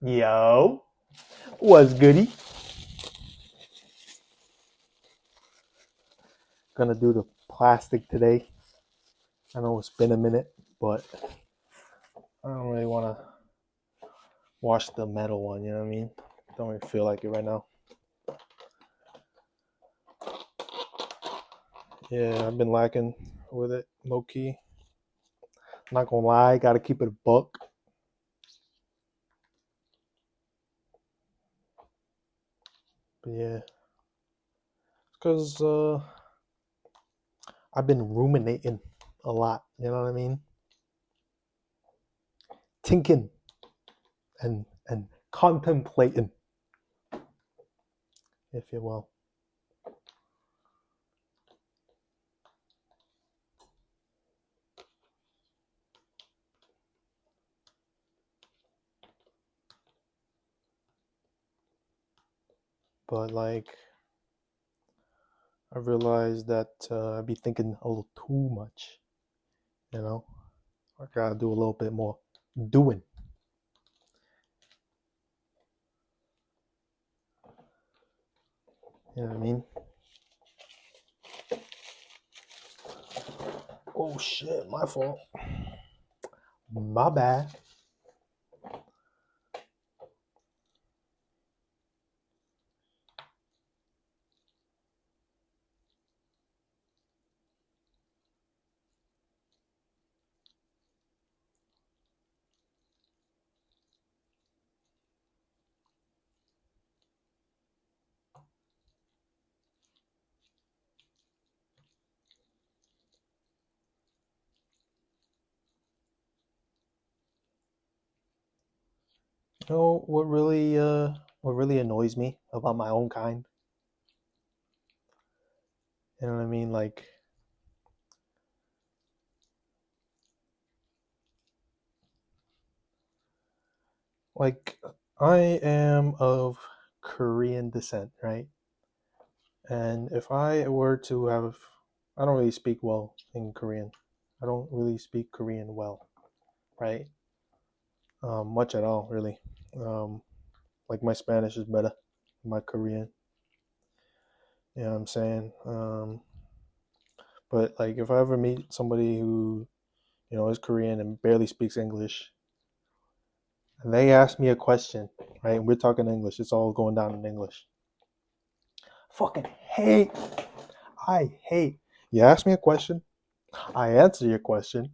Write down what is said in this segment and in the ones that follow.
Yo, what's goody? Gonna do the plastic today. I know it's been a minute, but I don't really want to wash the metal one, you know what I mean? Don't really feel like it right now. Yeah, I've been lacking with it, low key. Not gonna lie, gotta keep it a buck. But yeah, because I've been ruminating a lot, you know what I mean? Thinking and contemplating, if you will. But like, I realized that I be thinking a little too much, you know? I gotta do a little bit more doing. You know what I mean? Oh shit, my fault. My bad. You know what really annoys me about my own kind? You know what I mean? Like I am of Korean descent, right? And if I were to have I don't really speak well in Korean. I don't really speak Korean well, right? Much at all, really. Um, like my Spanish is better than my Korean. You know what I'm saying? But like if I ever meet somebody who, is Korean and barely speaks English, and they ask me a question, right? And we're talking English, it's all going down in English. Fucking hate. I hate. You ask me a question, I answer your question,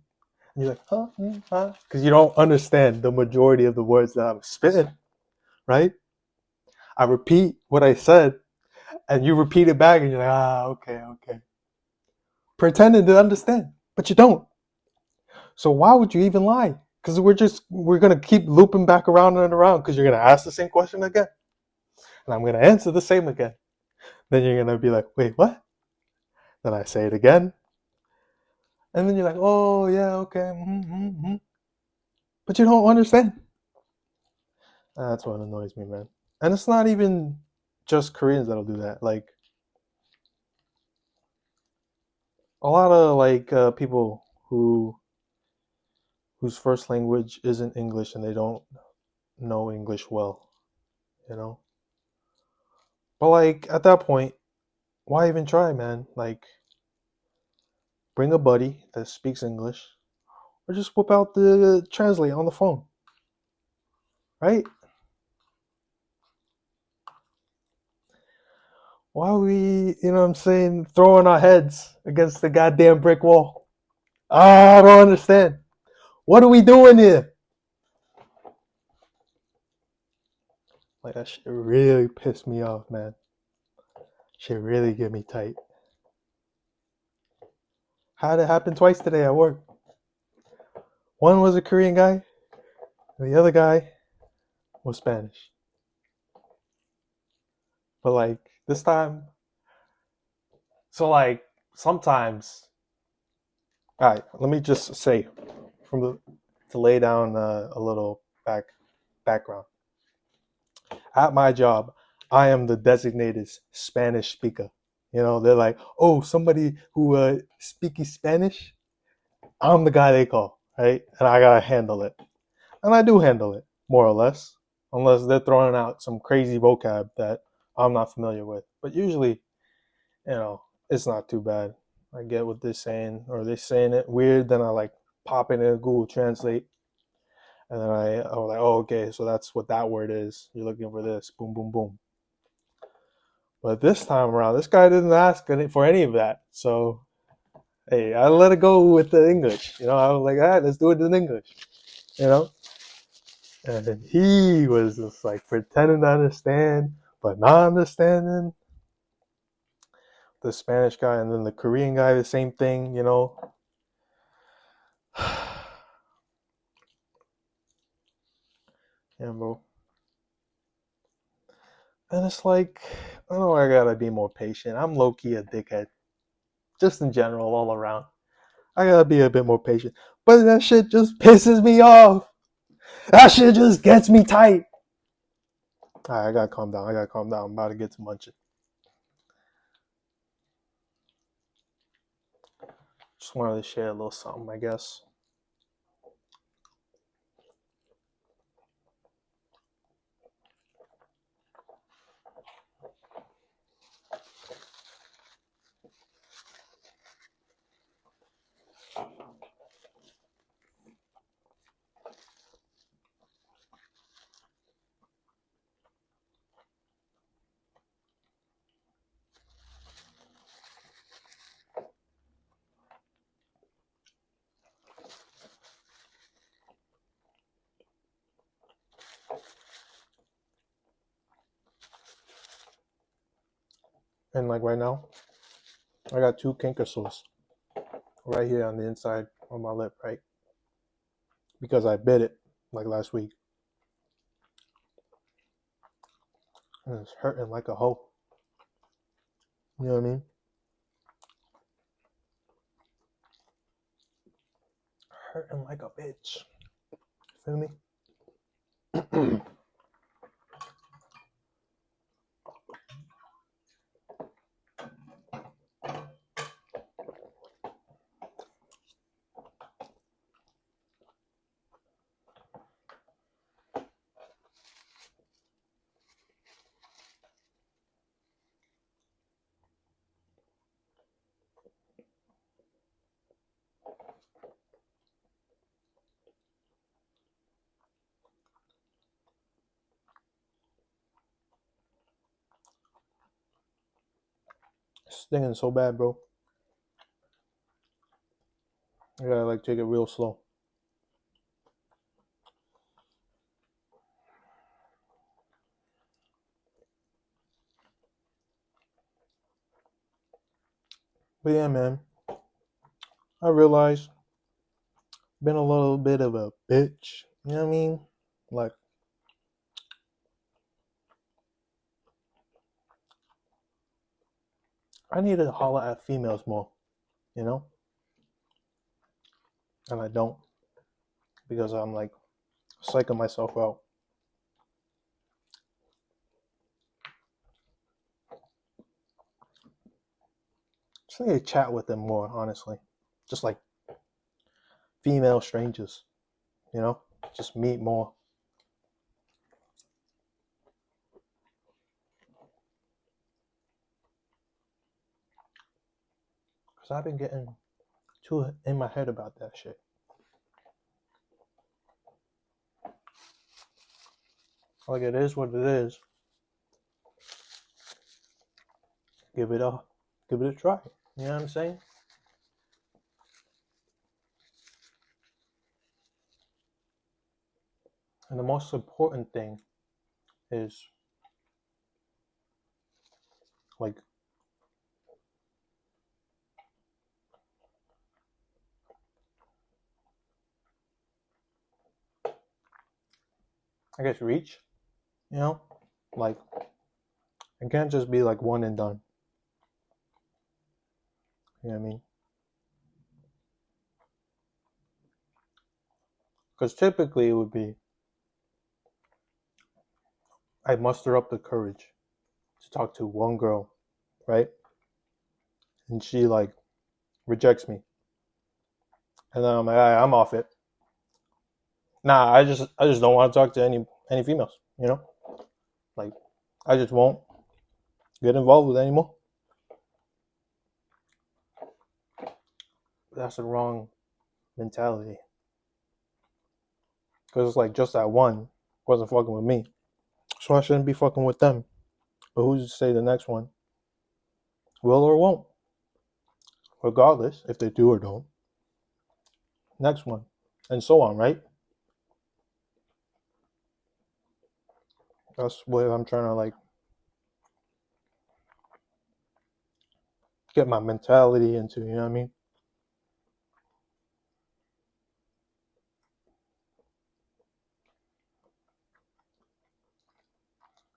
and you're like, huh, huh, because you don't understand the majority of the words that I'm spitting, right? I repeat what I said, and you repeat it back, and you're like, okay, okay. Pretending to understand, but you don't. So why would you even lie? Because we're gonna keep looping back around and around because you're gonna ask the same question again, and I'm gonna answer the same again. Then you're gonna be like, wait, what? Then I say it again, and then you're like, oh yeah, okay, but you don't understand. That's what annoys me, man. And it's not even just Koreans that'll do that. Like a lot of people whose first language isn't English and they don't know English well, you know. But like at that point, why even try, man? Like bring a buddy that speaks English, or just whip out the translate on the phone, right? Why are we, what I'm saying, throwing our heads against the goddamn brick wall? I don't understand. What are we doing here? Like that shit really pissed me off, man. Shit really get me tight. How'd it happen twice today at work? One was a Korean guy, and the other guy was Spanish. But like this time, so like sometimes, all right. Let me just say, from the to lay down a little background. At my job, I am the designated Spanish speaker. They're like, oh, somebody who speaks Spanish. I'm the guy they call, right? And I gotta handle it, and I do handle it more or less. unless they're throwing out some crazy vocab that I'm not familiar with. But usually, you know, it's not too bad. I get what they're saying, or they're saying it weird, then I like pop it in Google Translate, and then I was like, oh, okay, so that's what that word is. You're looking for this. Boom, boom, boom. But this time around, this guy didn't ask for any of that. So, hey, I let it go with the English. I was like, all right, let's do it in English. You know? And he was just like pretending to understand, but not understanding. The Spanish guy and then the Korean guy, the same thing. Yeah, bro. And it's like, I know I gotta be more patient. I'm low key a dickhead, just in general, all around. I gotta be a bit more patient. But that shit just pisses me off. That shit just gets me tight. Alright, I gotta calm down. I'm about to get to munching. Just wanted to share a little something, I guess. And like right now, I got 2 canker sores right here on the inside of my lip, right? Because I bit it like last week. And it's hurting like a hoe. You know what I mean? Hurting like a bitch. Feel me? Stinging so bad, bro. I gotta like take it real slow. But yeah, man. I realized I've been a little bit of a bitch. You know what I mean? Like I need to holler at females more, you know? And I don't because I'm like psyching myself out. Just need to chat with them more, honestly. Just like female strangers, you know? Just meet more. Because I've been getting too in my head about that shit. Like it is what it is. Give it a try. You know what I'm saying? And the most important thing is like I guess reach, you know? Like it can't just be like one and done. You know what I mean? Because typically it would be I muster up the courage to talk to one girl, right? And she like rejects me. And then I'm like, I'm off it. Nah, I just don't want to talk to any females. You know, like I just won't get involved with it anymore. That's the wrong mentality. Because it's like just that one wasn't fucking with me. So I shouldn't be fucking with them. But who's to say the next one will or won't? Regardless, if they do or don't. Next one. And so on, right? That's what I'm trying to like get my mentality into, you know what I mean?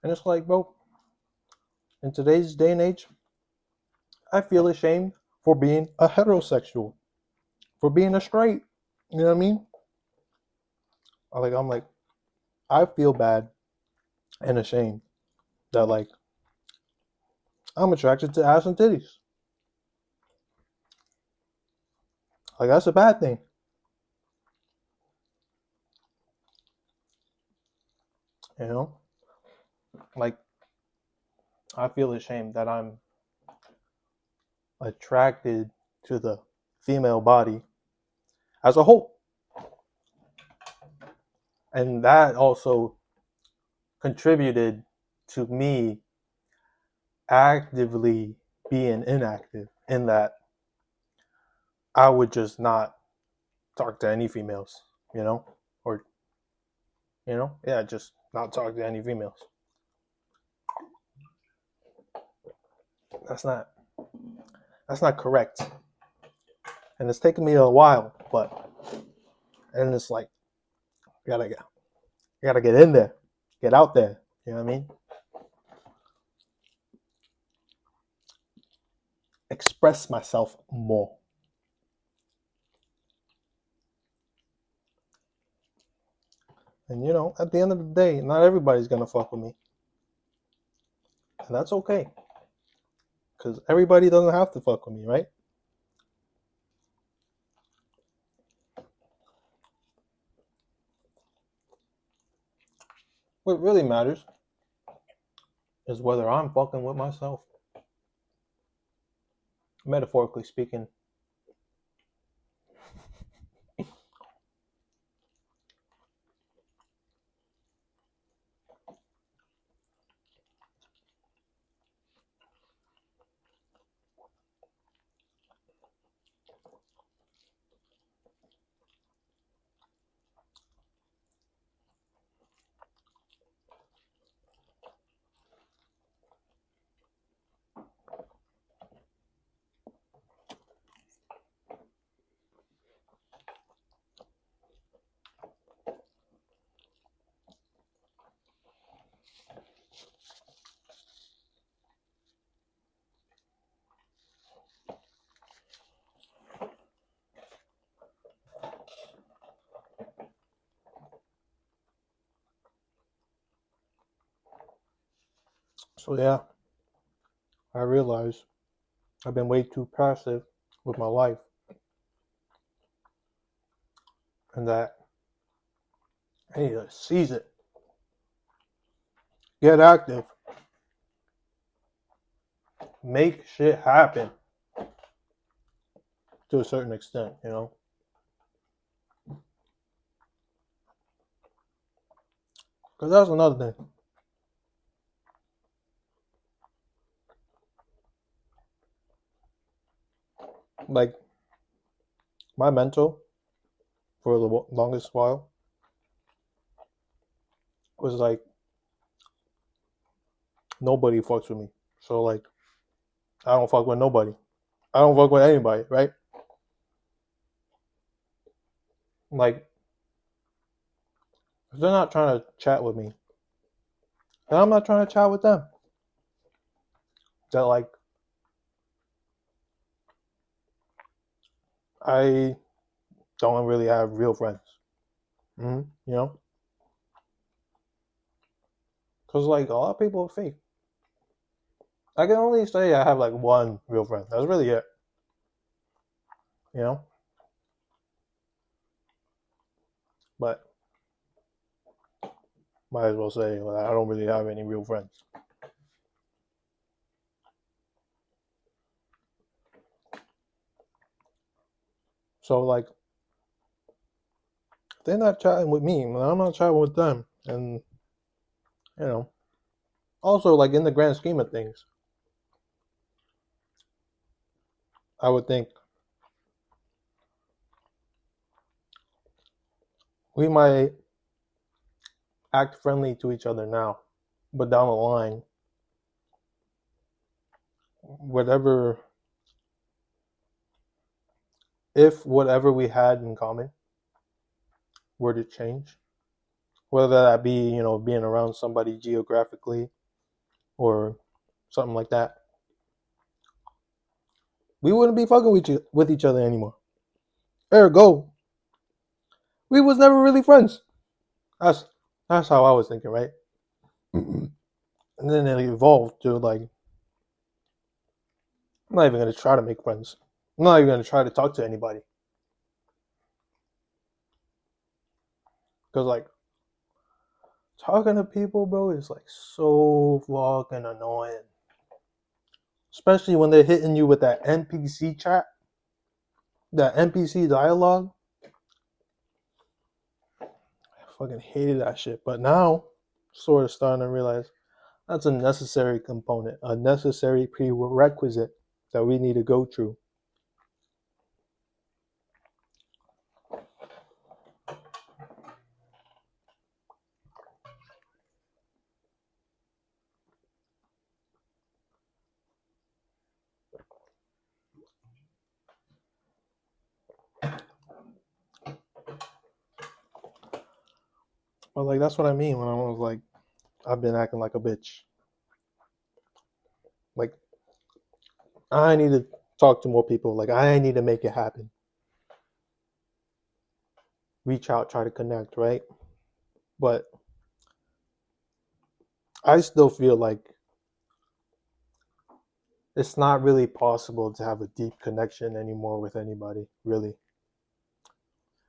And it's like, bro, in today's day and age, I feel ashamed for being a heterosexual, for being a straight. You know what I mean? I'm like, I feel bad and ashamed that like I'm attracted to ass and titties. Like that's a bad thing. You know? Like I feel ashamed that I'm attracted to the female body as a whole. And that also contributed to me actively being inactive in that I would just not talk to any females, you know? Or, yeah, just not talk to any females. That's not that's not correct. And it's taken me a while, but and it's like you gotta get in there, get out there. You know what I mean? Express myself more. And at the end of the day, not everybody's gonna fuck with me, and that's okay, because everybody doesn't have to fuck with me, right? What really matters is whether I'm fucking with myself, metaphorically speaking. So yeah, I realize I've been way too passive with my life, and that I need to seize it, get active, make shit happen to a certain extent. Because that's another thing. Like, my mental, for the longest while, was like, nobody fucks with me. So, like, I don't fuck with nobody. I don't fuck with anybody, right? Like, if they're not trying to chat with me, then I'm not trying to chat with them. That, like, I don't really have real friends. Mm-hmm. You know? Because, like, a lot of people are fake. I can only say I have, like, one real friend. That's really it. You know? But might as well say I don't really have any real friends. So like they're not chatting with me, I'm not chatting with them, and you know, also like in the grand scheme of things, I would think we might act friendly to each other now, but down the line, whatever, if whatever we had in common were to change, whether that be, you know, being around somebody geographically or something like that, we wouldn't be fucking with each other anymore. Ergo, we was never really friends. That's that's how I was thinking, right? And then it evolved to like, I'm not even gonna try to make friends. I'm not even gonna try to talk to anybody because like talking to people, bro, is like so fucking annoying. Especially when they're hitting you with that NPC chat, that NPC dialogue. I fucking hated that shit. But now, sort of starting to realize that's a necessary component, a necessary prerequisite that we need to go through. But like that's what I mean when I was like, I've been acting like a bitch. Like I need to talk to more people. Like I need to make it happen. Reach out, try to connect, right? But I still feel like it's not really possible to have a deep connection anymore with anybody, really.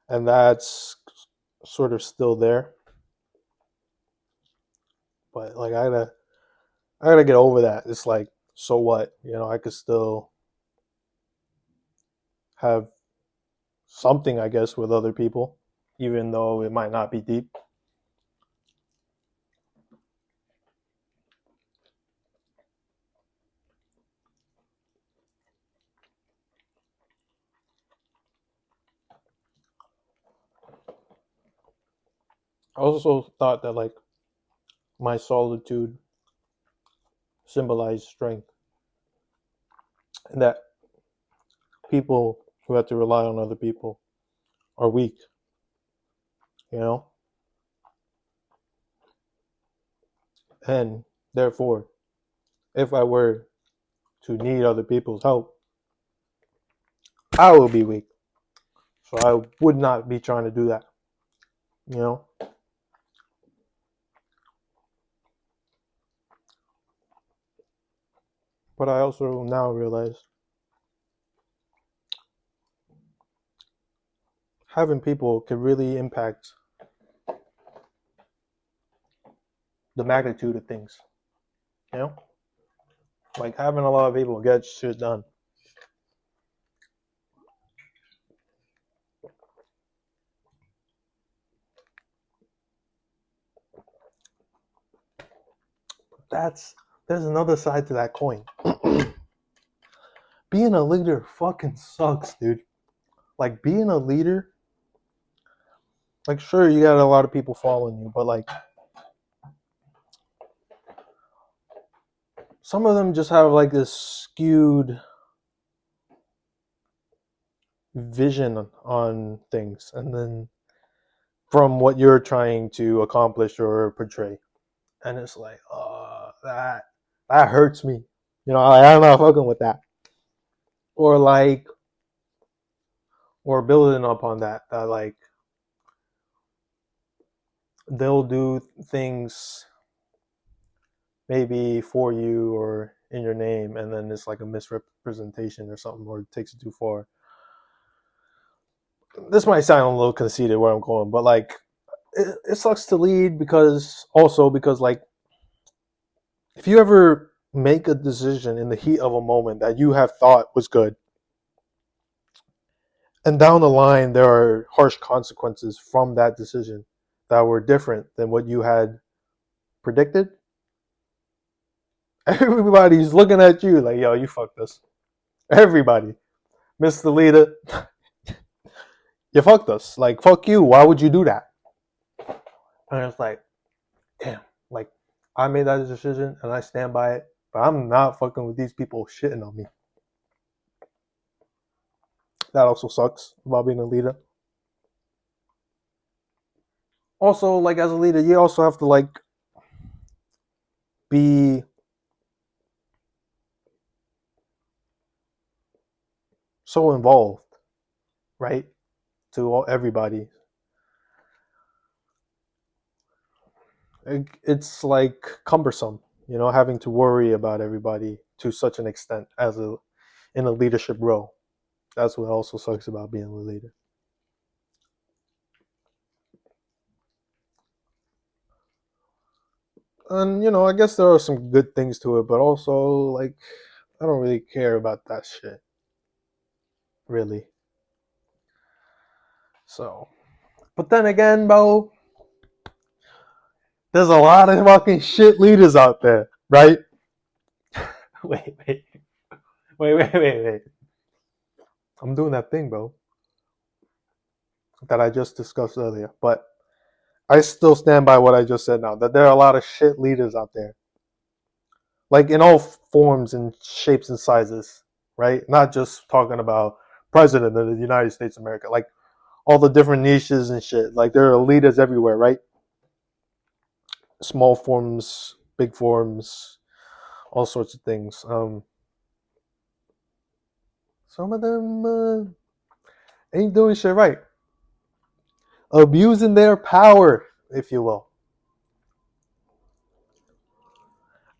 And that's sort of still there. But like I gotta get over that. It's like, so what? You know, I could still have something, I guess, with other people, even though it might not be deep. I also thought that like my solitude symbolized strength, and that people who have to rely on other people are weak, you know? And therefore, if I were to need other people's help, I will be weak. So I would not be trying to do that, you know? But I also now realize having people can really impact the magnitude of things, you know? Like having a lot of people get shit done. That's There's another side to that coin. Being a leader fucking sucks, dude. Like being a leader, like sure you got a lot of people following you, but like some of them just have like this skewed vision on things, and then from what you're trying to accomplish or portray, and it's like, that hurts me. You know, I'm not fucking with that. Or like, or building upon that like they'll do things maybe for you or in your name, and then it's like a misrepresentation or something, or it takes it too far. This might sound a little conceited where I'm going, but like it sucks to lead because like if you ever make a decision in the heat of a moment that you have thought was good, and down the line there are harsh consequences from that decision that were different than what you had predicted, everybody's looking at you like, yo, you fucked us. Everybody, Mr. Leader, you fucked us. Like, fuck you. Why would you do that? And it's like, damn, like, I made that decision and I stand by it, but I'm not fucking with these people shitting on me. That also sucks about being a leader. Also, like, as a leader, you also have to, like, be so involved, right? To everybody. It's like cumbersome, having to worry about everybody to such an extent as in a leadership role. That's what also sucks about being a leader. And I guess there are some good things to it, but also like I don't really care about that shit, really. So, but then again, bro, there's a lot of fucking shit leaders out there, right? wait, wait, wait. I'm doing that thing, bro, that I just discussed earlier. But I still stand by what I just said now, that there are a lot of shit leaders out there. Like in all forms and shapes and sizes, right? Not just talking about president of the United States of America, like all the different niches and shit. Like there are leaders everywhere, right? Small forms, big forms, all sorts of things. Some of them ain't doing shit right, abusing their power, if you will.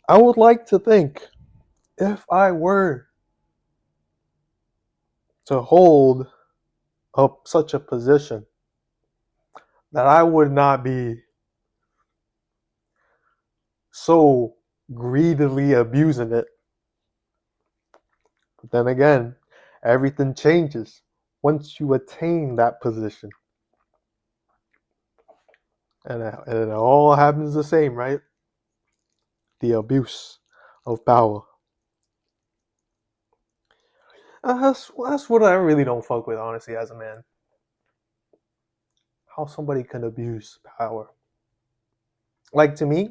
I would like to think if I were to hold up such a position, that I would not be so greedily abusing it. But then again, everything changes once you attain that position. And it all happens the same, right? The abuse of power. That's what I really don't fuck with, honestly, as a man. How somebody can abuse power. Like, to me,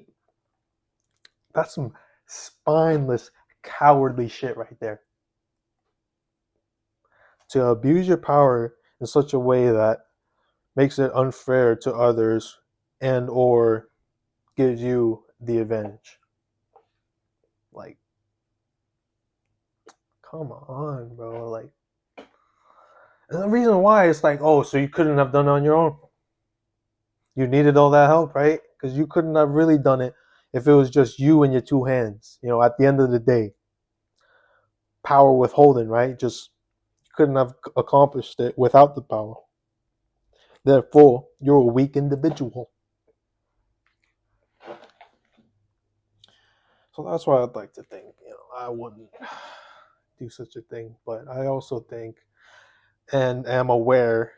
that's some spineless, cowardly shit right there. To abuse your power in such a way that makes it unfair to others and or gives you the advantage. Like, come on, bro. Like, and the reason why it's like, oh, so you couldn't have done it on your own. You needed all that help, right? Because you couldn't have really done it if it was just you and your two hands. At the end of the day, power withholding, right? Just you couldn't have accomplished it without the power. Therefore, you're a weak individual. So that's why I'd like to think, I wouldn't do such a thing. But I also think and am aware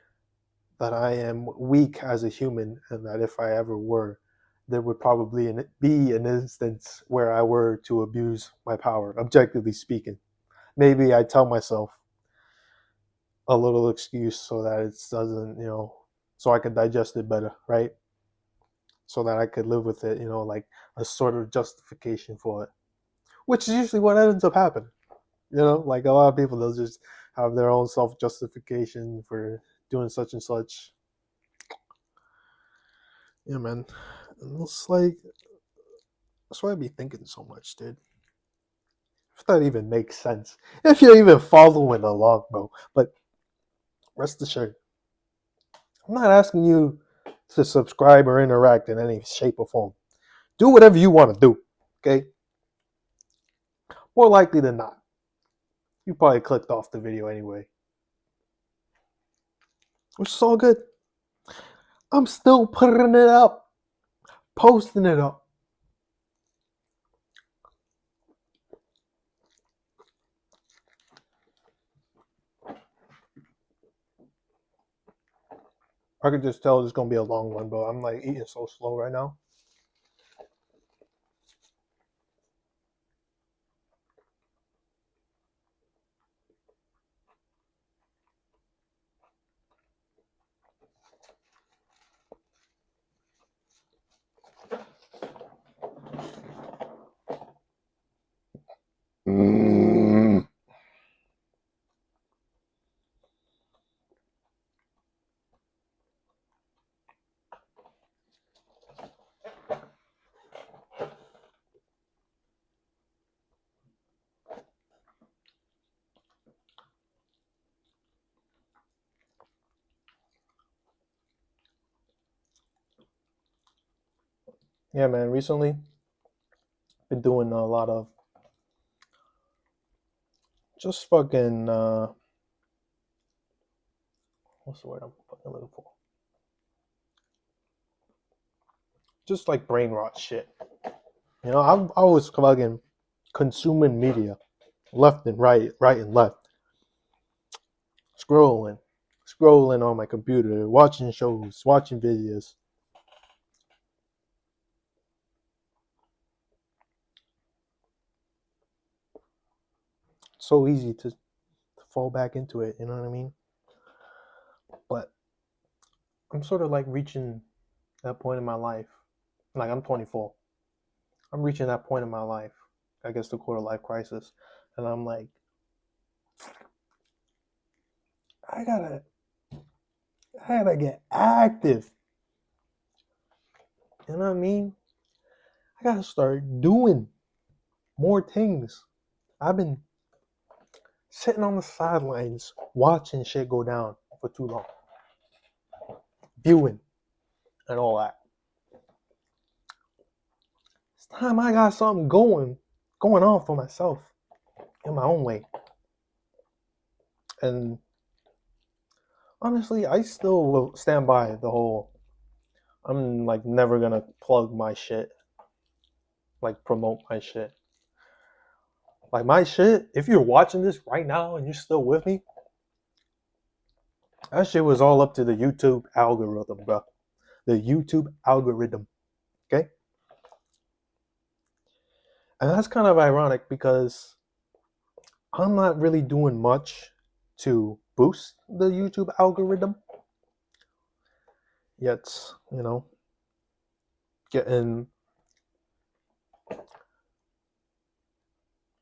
that I am weak as a human, and that if I ever were, there would probably be an instance where I were to abuse my power, objectively speaking. Maybe I tell myself a little excuse so that it doesn't, so I can digest it better, right? So that I could live with it, like a sort of justification for it, which is usually what ends up happening. Like a lot of people, they'll just have their own self justification for doing such and such. Yeah, man. And it's like, that's why I be thinking so much, dude. If that even makes sense. If you're even following along, bro. But rest assured, I'm not asking you to subscribe or interact in any shape or form. Do whatever you want to do, okay? More likely than not, you probably clicked off the video anyway, which is all good. I'm still putting it up, posting it up. I could just tell it's gonna be a long one, but I'm like eating so slow right now. Mm. Yeah, man. Recently, been doing a lot of just fucking. What's the word I'm fucking looking for? Just like brain rot shit. You know, I was fucking consuming media left and right, right and left, scrolling, scrolling on my computer, watching shows, watching videos. It's so easy to fall back into it. You know what I mean? But I'm sort of like reaching that point in my life. Like I'm 24. I'm reaching that point in my life. I guess the quarter life crisis, and I'm like, I gotta, I gotta get active. You know what I mean? I gotta start doing more things. I've been sitting on the sidelines watching shit go down for too long, viewing and all that. It's time I got something going on for myself in my own way. And honestly, I still will stand by the whole. I'm like never gonna plug my shit, like promote my shit. Like my shit, if you're watching this right now and you're still with me, that shit was all up to the YouTube algorithm, bro. The YouTube algorithm, okay? And that's kind of ironic because I'm not really doing much to boost the YouTube algorithm. Yet, getting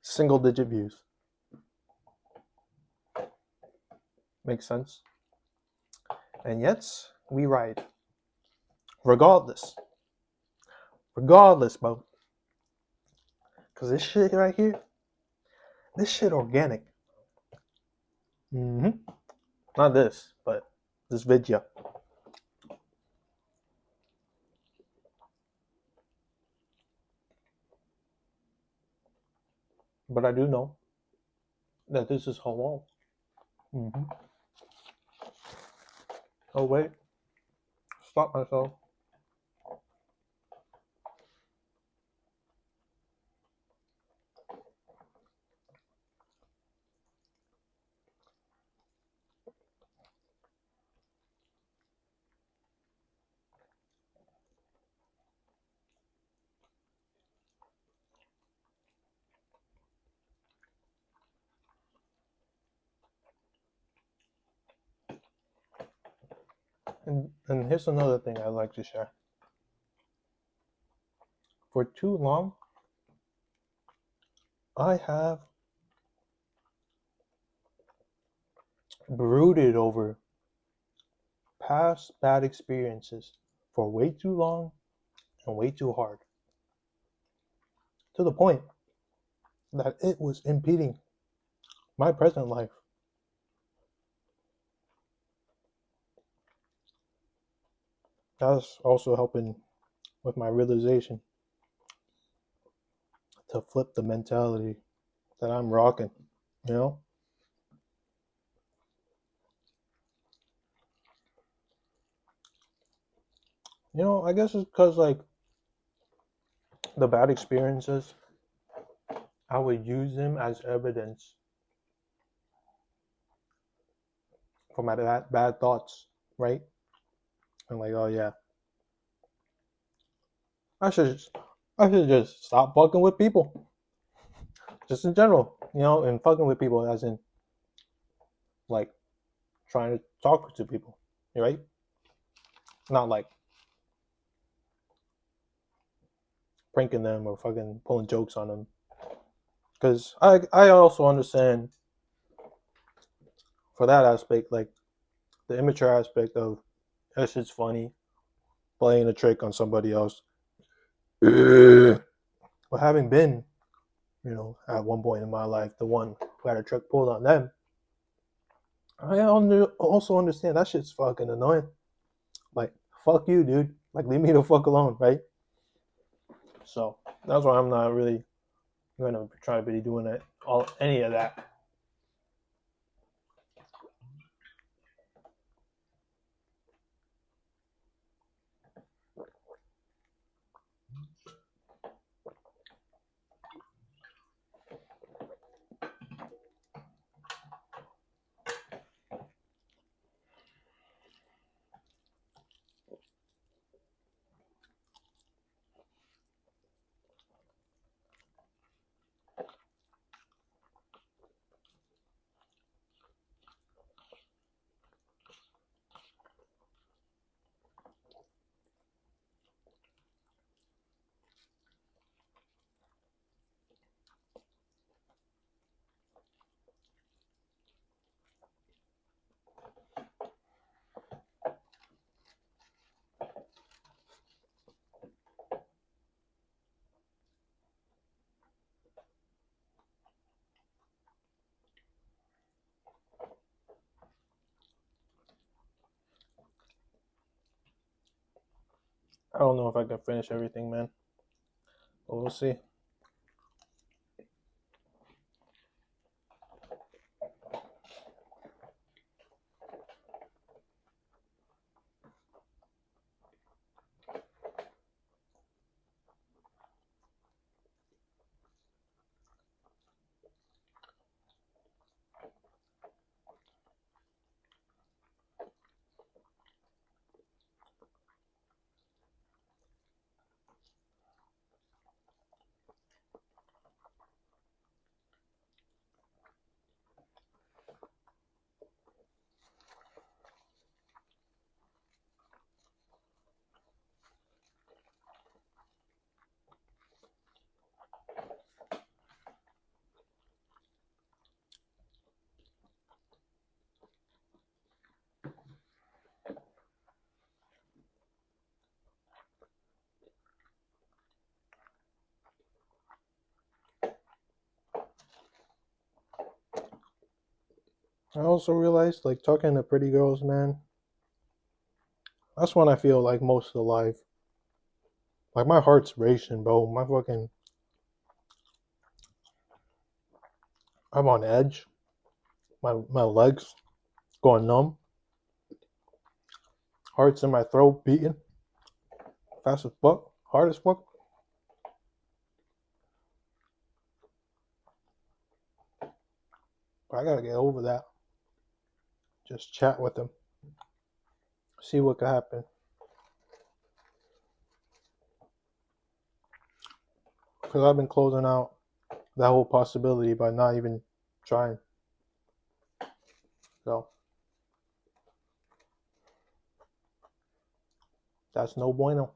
single digit views. Makes sense? And yet, we ride. Regardless. Regardless, bro. Because this shit right here, this shit organic. Mm-hmm. Not this, but this video. But I do know that this is halal. Mm-hmm. Oh, wait. Stop myself. And here's another thing I'd like to share. For too long, I have brooded over past bad experiences for way too long and way too hard. To the point that it was impeding my present life. That's also helping with my realization to flip the mentality that I'm rocking, you know? I guess it's because like the bad experiences, I would use them as evidence for my bad thoughts, right? And like, oh yeah, I should I should just stop fucking with people, just in general, and fucking with people as in like trying to talk to people, right? Not like pranking them or fucking pulling jokes on them. Because I also understand for that aspect, like the immature aspect of that shit's funny, playing a trick on somebody else. But having been, at one point in my life, the one who had a trick pulled on them, I also understand that shit's fucking annoying. Like, fuck you, dude. Like, leave me the fuck alone, right? So that's why I'm not really gonna try to be doing it all any of that. I don't know if I can finish everything, man. But we'll see. I also realized, like, talking to pretty girls, man, that's when I feel like most alive. Like, my heart's racing, bro. I'm on edge. My legs going numb. Heart's in my throat beating fast as fuck, hard as fuck. But I gotta get over that. Just chat with them, see what could happen. Because I've been closing out that whole possibility by not even trying. So that's no bueno.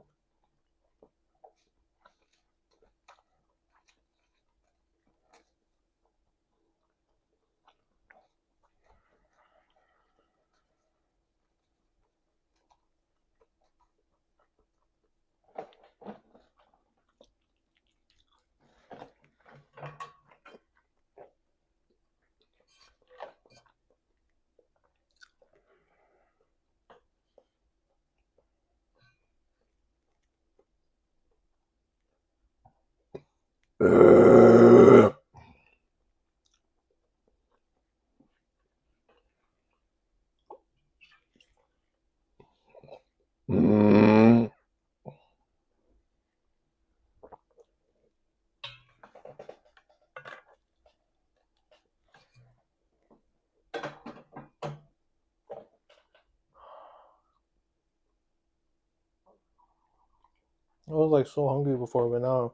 I was like so hungry before, but now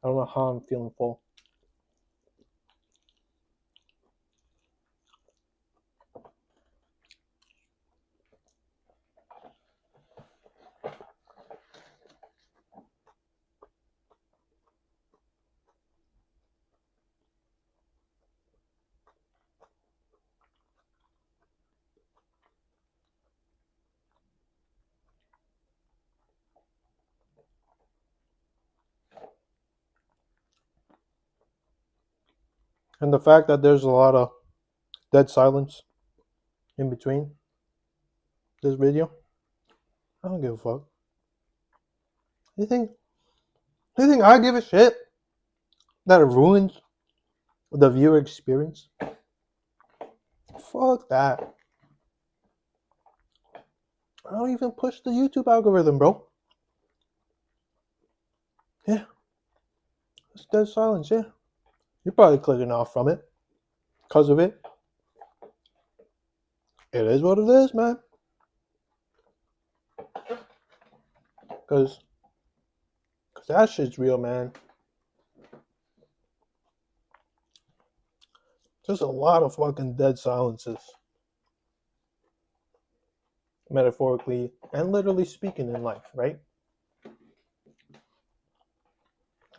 I don't know how I'm feeling full. And the fact that there's a lot of dead silence in between this video, I don't give a fuck. You think you think I give a shit that it ruins the viewer experience? Fuck that. I don't even push the YouTube algorithm, bro. Yeah, it's dead silence, yeah. You're probably clicking off from it because of it. It is what it is, man. Because that shit's real, man. There's a lot of fucking dead silences, metaphorically and literally speaking in life, right?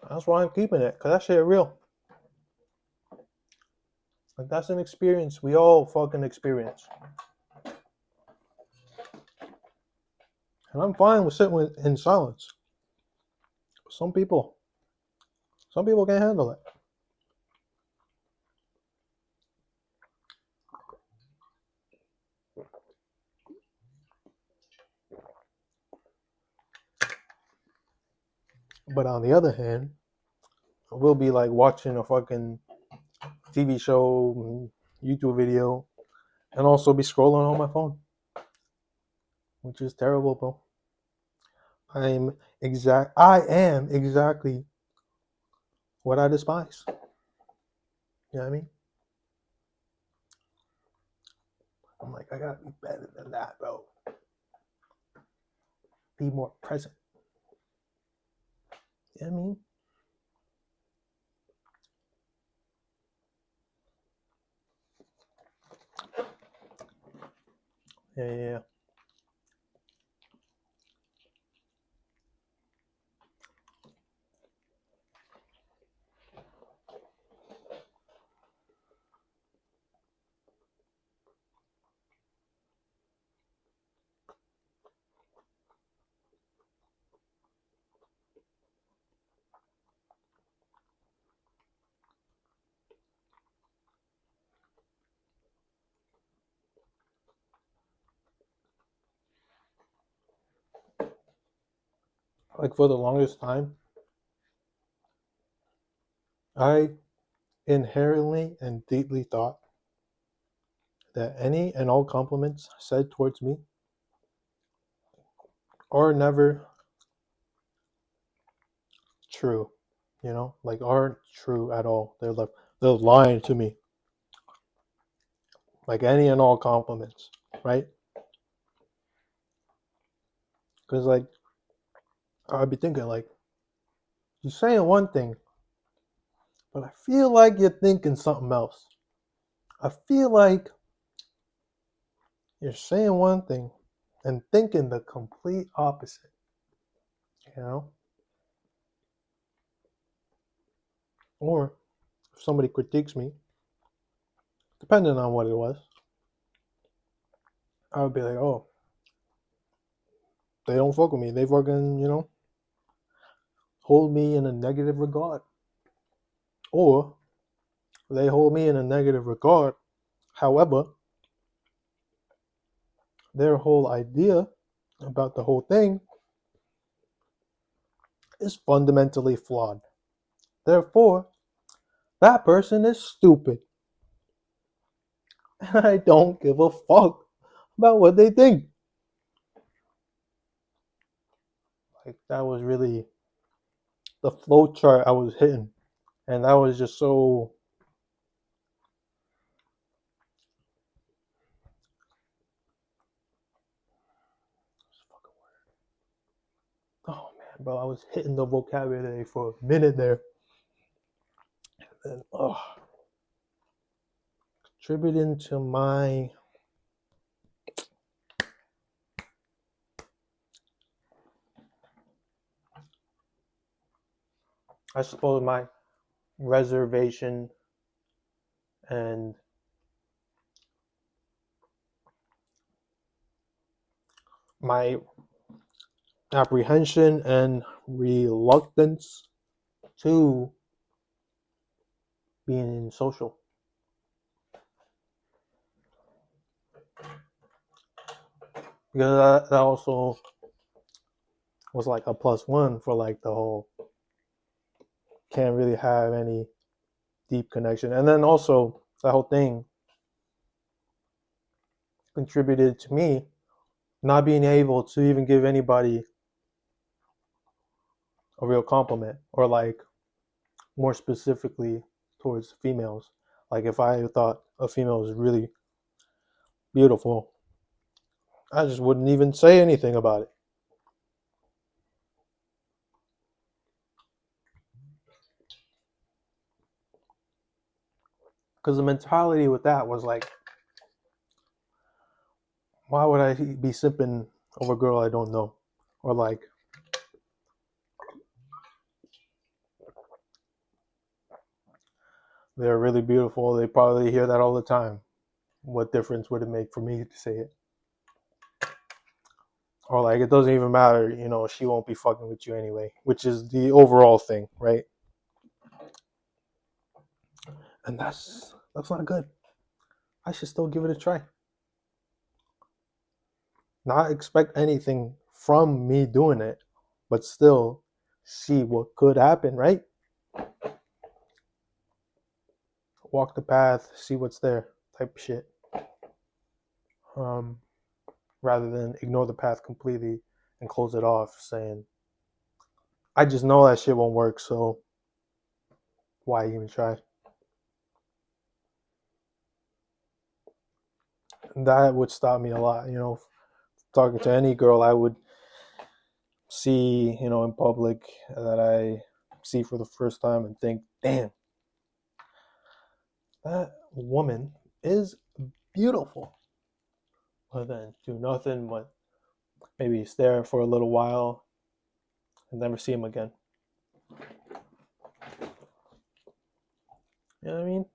That's why I'm keeping it, because that shit real. Like, that's an experience we all fucking experience. And I'm fine with sitting in silence. Some people can't handle it. But on the other hand, we'll be like watching a fucking TV show, YouTube video, and also be scrolling on my phone, which is terrible, bro. I am exactly what I despise. You know what I mean? I'm like, I gotta be better than that, bro. Be more present. You know what I mean? Yeah. Like, for the longest time, I inherently and deeply thought that any and all compliments said towards me are never true. You know, like, aren't true at all. They're lying to me. Like, any and all compliments, right? Because, like, I'd be thinking, like, you're saying one thing, but I feel like you're thinking something else. I feel like you're saying one thing and thinking the complete opposite. You know? Or if somebody critiques me, depending on what it was, I would be like, oh, they don't fuck with me. They fucking, hold me in a negative regard. Or they hold me in a negative regard. However, their whole idea about the whole thing is fundamentally flawed. Therefore, that person is stupid. And I don't give a fuck about what they think. Like, that was really the flow chart I was hitting. And that was just so. Oh man, Bro, I was hitting the vocabulary for a minute there. And contributing to my I suppose my reservation and my apprehension and reluctance to being social. Because that also was like a plus one for like the whole can't really have any deep connection. And then also that whole thing contributed to me not being able to even give anybody a real compliment, or like more specifically towards females. Like if I thought a female was really beautiful, I just wouldn't even say anything about it. Because the mentality with that was like, why would I be sipping over a girl I don't know? Or like, they're really beautiful. They probably hear that all the time. What difference would it make for me to say it? Or like, it doesn't even matter, she won't be fucking with you anyway, which is the overall thing, right? And that's not good. I should still give it a try. Not expect anything from me doing it, but still see what could happen, right? Walk the path, see what's there, type of shit. Um, Rather than ignore the path completely and close it off, saying, I just know that shit won't work, so why even try? That would stop me a lot, talking to any girl I would see, in public, that I see for the first time and think, damn, that woman is beautiful. But then do nothing but maybe stare for a little while and never see him again. You know what I mean?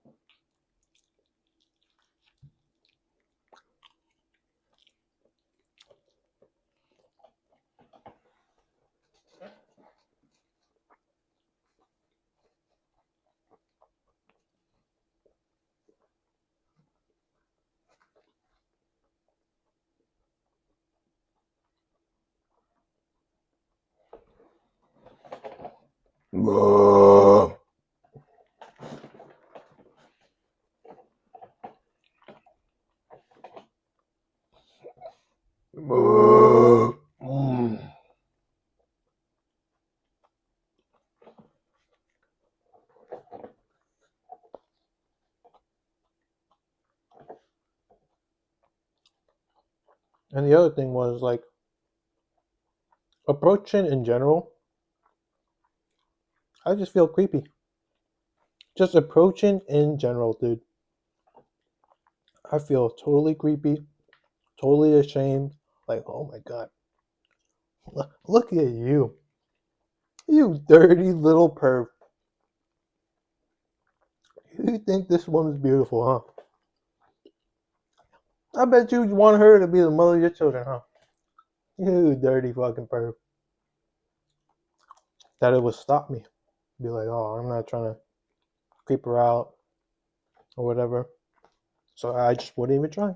And the other thing was like approaching in general. I just feel creepy. Just approaching in general, dude. I feel totally creepy, totally ashamed. Like, oh my god, look at you, you dirty little perv. You think this woman's beautiful, huh? I bet you want her to be the mother of your children, huh? You dirty fucking perv. That it would stop me. Be like, oh, I'm not trying to creep her out or whatever. So I just wouldn't even try.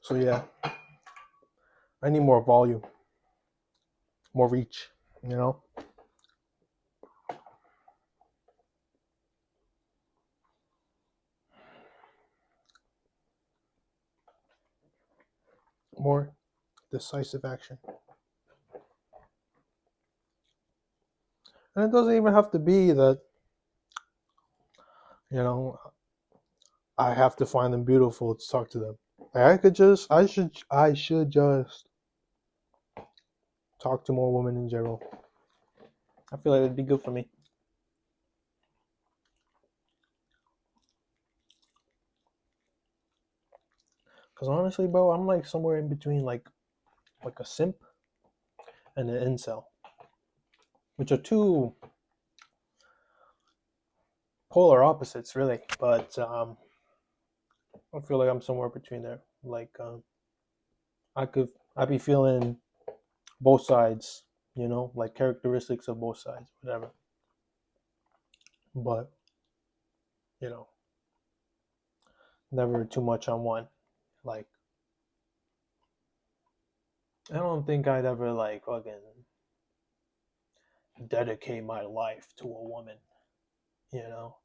So yeah, I need more volume, more reach, you know? More decisive action. And it doesn't even have to be that, you know, I have to find them beautiful to talk to them. I should just talk to more women in general. I feel like it'd be good for me. Cause honestly, bro, I'm like somewhere in between, like a simp and an incel, which are two polar opposites, really. But I feel like I'm somewhere between there. Like I'd be feeling both sides, like characteristics of both sides, whatever. But you know, never too much on one. Like I don't think I'd ever like fucking dedicate my life to a woman. You know,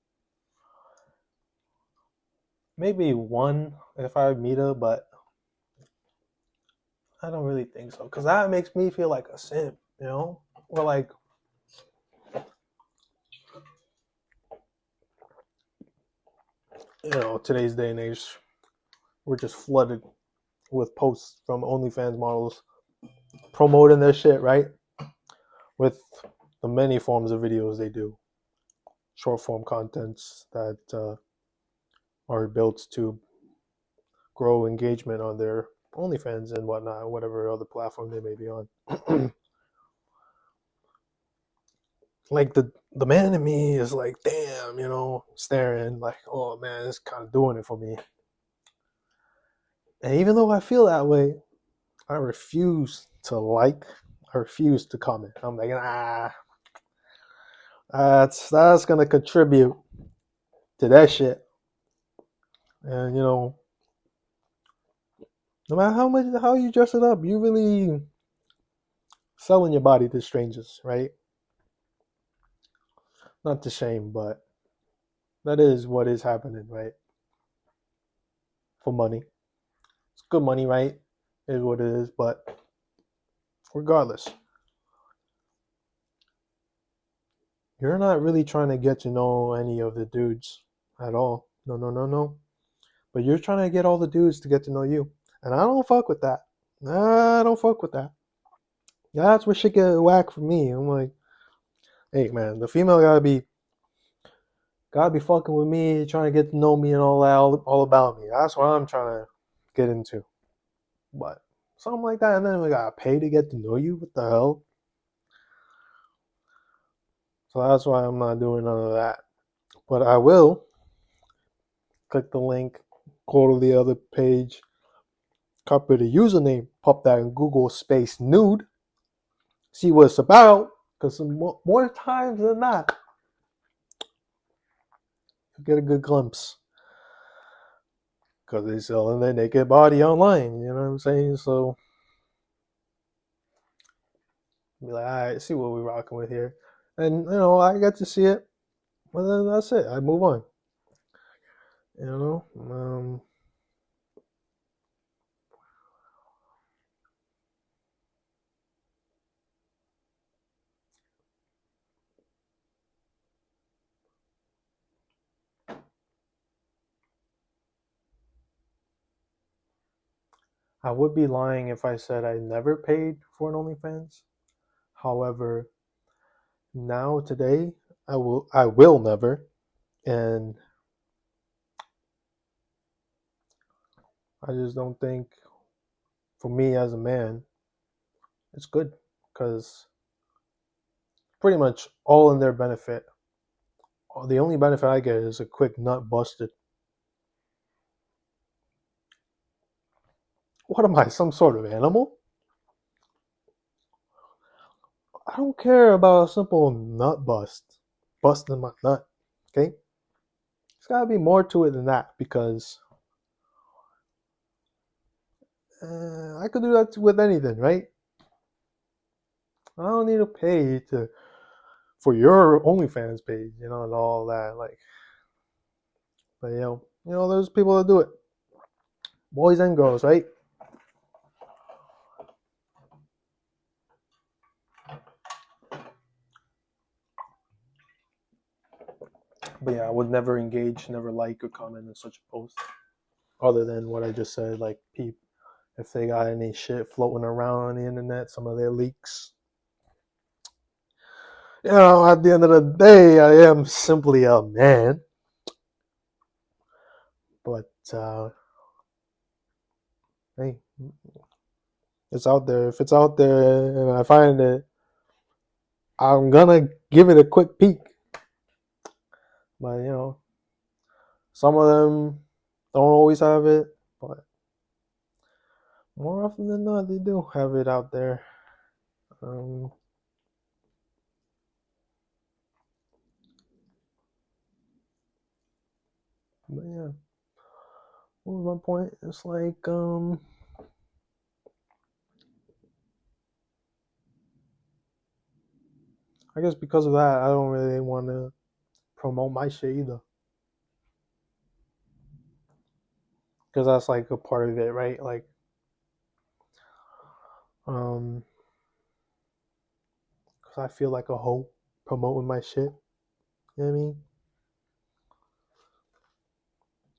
maybe one if I meet her, but I don't really think so because that makes me feel like a simp. Or like today's day and age, we're just flooded with posts from OnlyFans models promoting their shit, right? With the many forms of videos they do, short form contents that are built to grow engagement on their OnlyFans and whatnot, whatever other platform they may be on. Like the man in me is like, damn, staring like, oh man, it's kind of doing it for me. And even though I feel that way, I refuse to like. I refuse to comment. I'm like, that's gonna contribute to that shit. And no matter how you dress it up, you really selling your body to strangers, right? Not to shame, but that is what is happening, right? For money. It's good money, right? It is what it is, but regardless, you're not really trying to get to know any of the dudes at all. No, no, no, no. But you're trying to get all the dudes to get to know you. And I don't fuck with that. I don't fuck with that. That's where shit get whack for me. I'm like, hey man, the female gotta be fucking with me, trying to get to know me and all that, all about me. That's what I'm trying to get into. But something like that, and then we gotta pay to get to know you. What the hell? So that's why I'm not doing none of that. But I will click the link, go to the other page, copy the username, pop that in Google space nude, see what it's about. Because more times than not, you get a good glimpse. Because they're selling their naked body online, you know what I'm saying? So, be like, all right, see what we're rocking with here. And, I get to see it. But then that's it. I move on. You know? I would be lying if I said I never paid for an OnlyFans. However, now today, I will never. And I just don't think, for me as a man, it's good. Because pretty much all in their benefit. The only benefit I get is a quick nut busted. What am I, some sort of animal? I don't care about a simple nut busting my nut. Okay, there's got to be more to it than that because I could do that with anything, right? I don't need to pay for your OnlyFans page, and all that. Like, but there's people that do it, boys and girls, right? But yeah, I would never engage, never like or comment on such a post, other than what I just said, like peep if they got any shit floating around on the internet, some of their leaks. At the end of the day, I am simply a man. But hey, it's out there. If it's out there and I find it, I'm gonna give it a quick peek. But some of them don't always have it, but more often than not, they do have it out there. Um, but yeah, what was my point? It's like I guess because of that, I don't really want to promote my shit either, because that's like a part of it, right? Like because I feel like a hoe promoting my shit. You know what I mean?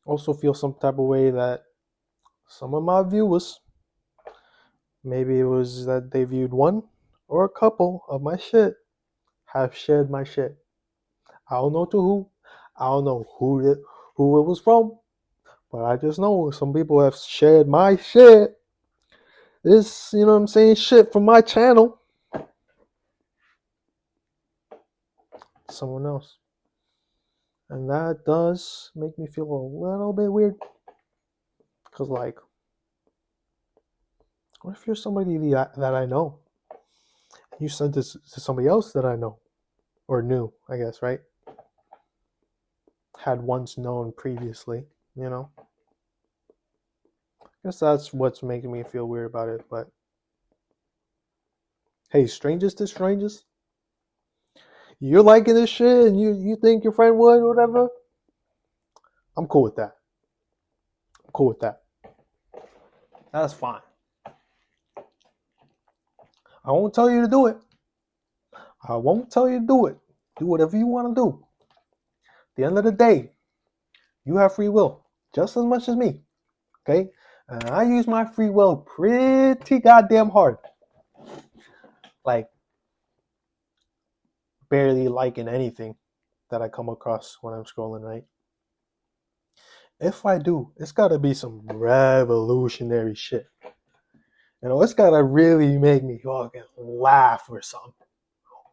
Also feel some type of way that some of my viewers, maybe it was that they viewed one or a couple of my shit, have shared my shit. I don't know to who. I don't know who it was from, but I just know some people have shared my shit. This, you know what I'm saying, shit from my channel. Someone else. And that does make me feel a little bit weird. Because, like, what if you're somebody that I know? You sent this to somebody else that I know. Or knew, I guess, right? Had once known previously, you know? I guess that's what's making me feel weird about it, but hey, strangers to strangers, you're liking this shit and you think your friend would or whatever, I'm cool with that. I'm cool with that. That's fine. I won't tell you to do it. I won't tell you to do it. Do whatever you want to do. At the end of the day, you have free will just as much as me. Okay? And I use my free will pretty goddamn hard. Like, barely liking anything that I come across when I'm scrolling, right? If I do, it's gotta be some revolutionary shit. It's gotta really make me fucking laugh or something,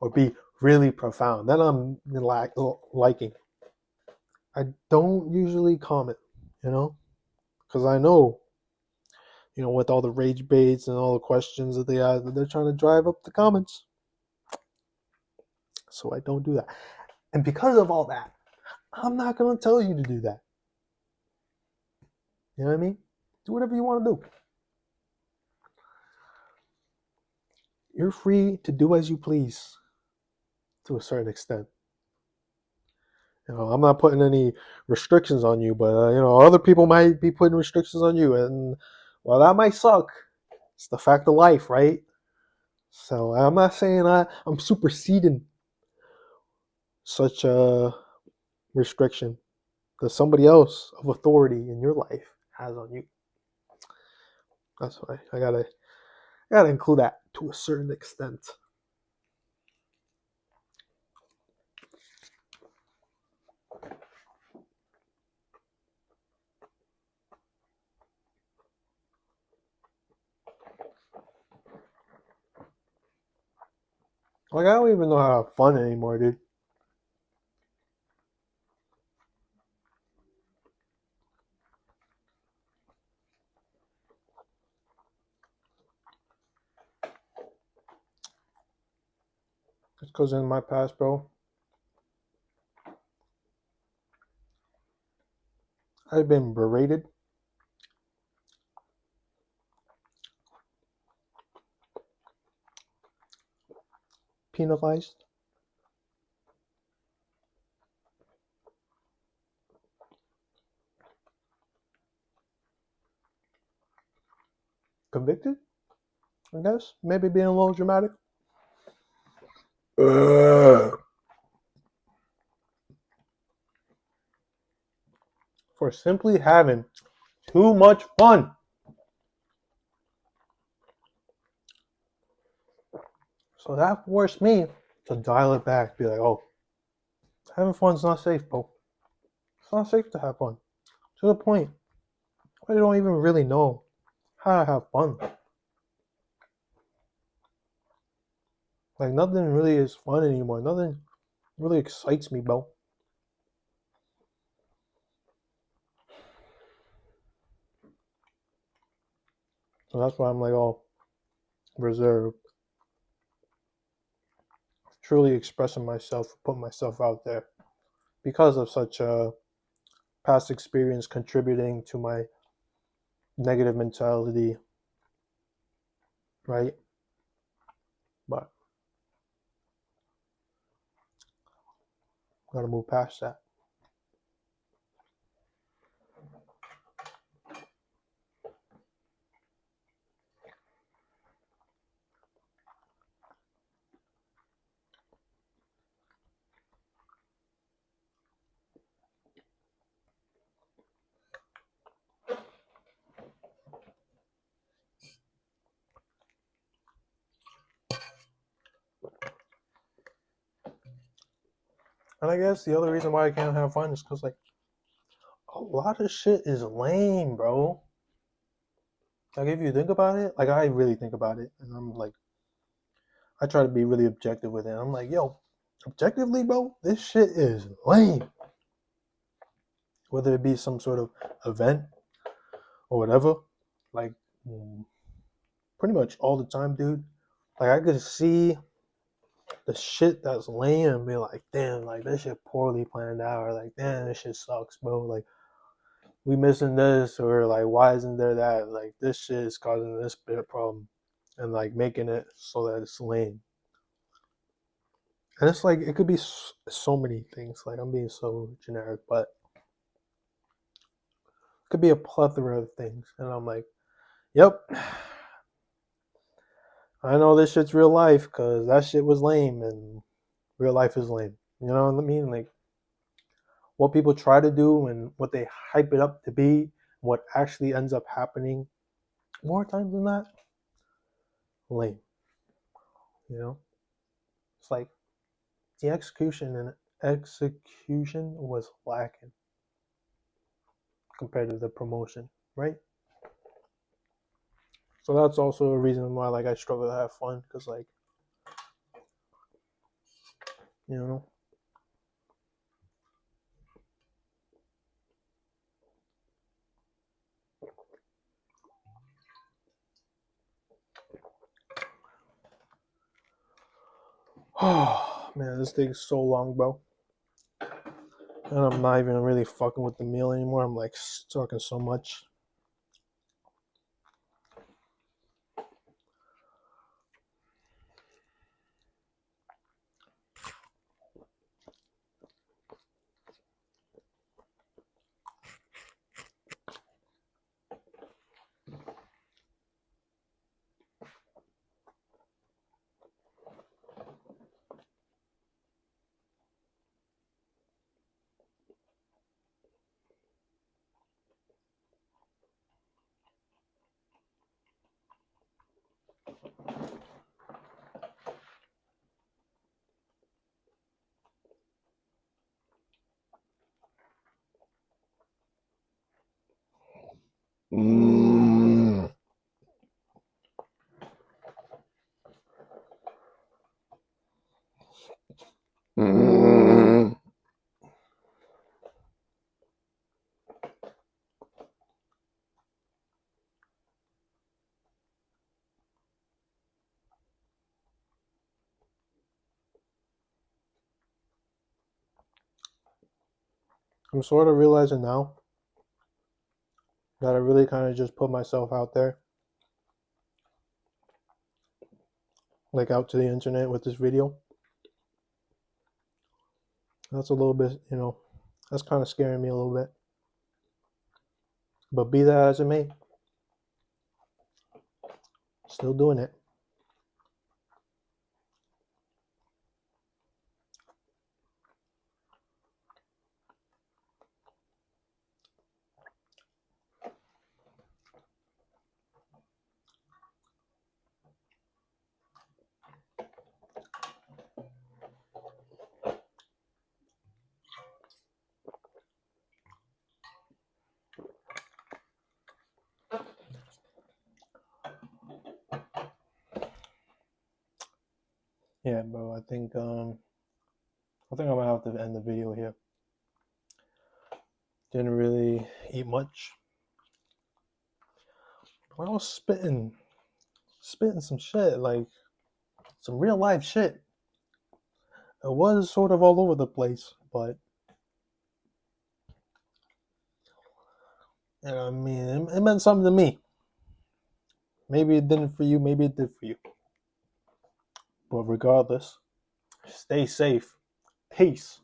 or be really profound. Then I'm liking. I don't usually comment, because I know, with all the rage baits and all the questions that they have, that they're trying to drive up the comments. So I don't do that. And because of all that, I'm not gonna tell you to do that. You know what I mean? Do whatever you want to do. You're free to do as you please to a certain extent. I'm not putting any restrictions on you, but other people might be putting restrictions on you, and while that might suck, it's the fact of life, right? So I'm not saying I'm superseding such a restriction that somebody else of authority in your life has on you. That's why I gotta include that to a certain extent. Like, I don't even know how to have fun anymore, dude. It's because in my past, bro, I've been berated, penalized, convicted, I guess. Maybe being a little dramatic. for simply having too much fun. So that forced me to dial it back. Be like, oh, having fun's not safe, bro. It's not safe to have fun. To the point where you don't even really know how to have fun. Like, nothing really is fun anymore. Nothing really excites me, bro. So that's why I'm like all reserved. Truly expressing myself, putting myself out there. Because of such a past experience contributing to my negative mentality, right? But gotta move past that. And I guess the other reason why I can't have fun is because, like, a lot of shit is lame, bro. Like, if you think about it, like, I really think about it, and I'm like, I try to be really objective with it. I'm like, yo, objectively, bro, this shit is lame. Whether it be some sort of event or whatever, like, pretty much all the time, dude. Like, I could see the shit that's lame and be like, damn, like, this shit poorly planned out, or like, damn, this shit sucks, bro. Like, we missing this, or like, why isn't there that? Like, this shit is causing this bit of problem, and like making it so that it's lame. And it's like, it could be so many things. Like, I'm being so generic, but it could be a plethora of things. And I'm like, yep, I know this shit's real life because that shit was lame, and real life is lame. You know what I mean? Like, what people try to do and what they hype it up to be, what actually ends up happening more times than that, lame. You know, it's like the execution was lacking compared to the promotion, right? So that's also a reason why, like, I struggle to have fun, because, like, you know, oh man, this thing's so long, bro. And I'm not even really fucking with the meal anymore. I'm like talking so much. Mm. Mm. I'm sort of realizing now that I really kind of just put myself out there, like out to the internet with this video. That's a little bit, that's kind of scaring me a little bit. But be that as it may, still doing it. Yeah, bro. I think I'm gonna have to end the video here. Didn't really eat much. I was spitting some shit, like some real life shit. It was sort of all over the place, but you know, I mean, it meant something to me. Maybe it didn't for you. Maybe it did for you. But regardless, stay safe. Peace.